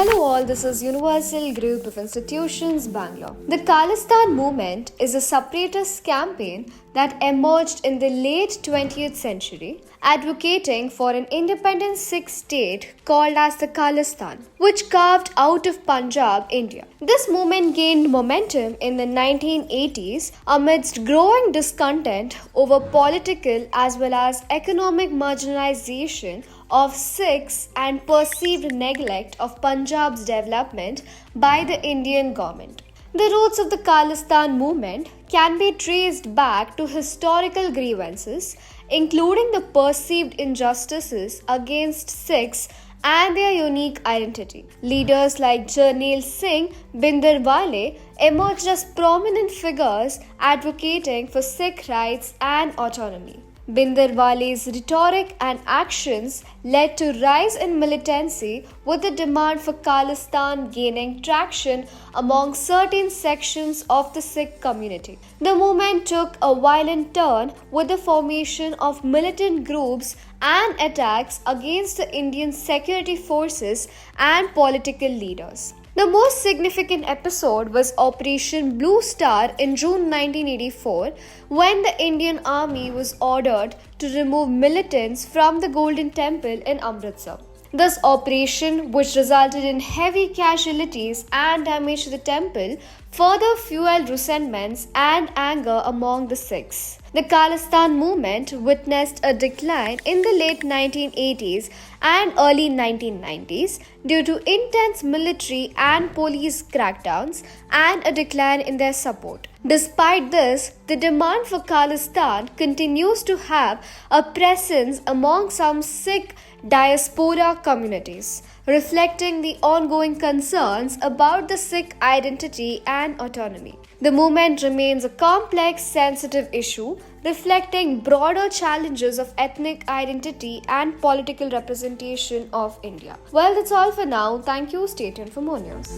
Hello all, this is Universal Group of Institutions, Bangalore. The Khalistan movement is a separatist campaign that emerged in the late 20th century, advocating for an independent Sikh state called as the Khalistan, which carved out of Punjab, India. This movement gained momentum in the 1980s amidst growing discontent over political as well as economic marginalization of Sikhs and perceived neglect of Punjab's development by the Indian government. The roots of the Khalistan movement can be traced back to historical grievances, including the perceived injustices against Sikhs and their unique identity. Leaders like Jarnail Singh Bhindranwale emerged as prominent figures advocating for Sikh rights and autonomy. Bhindranwale's rhetoric and actions led to rise in militancy, with the demand for Khalistan gaining traction among certain sections of the Sikh community. The movement took a violent turn with the formation of militant groups and attacks against the Indian security forces and political leaders. The most significant episode was Operation Blue Star in June 1984, when the Indian Army was ordered to remove militants from the Golden Temple in Amritsar. This operation, which resulted in heavy casualties and damage to the temple, further fueled resentments and anger among the Sikhs. The Khalistan movement witnessed a decline in the late 1980s and early 1990s due to intense military and police crackdowns and a decline in their support. Despite this, the demand for Khalistan continues to have a presence among some Sikh diaspora communities, reflecting the ongoing concerns about the Sikh identity and autonomy. The movement remains a complex, sensitive issue, reflecting broader challenges of ethnic identity and political representation of India. Well, that's all for now. Thank you. Stay tuned for more news.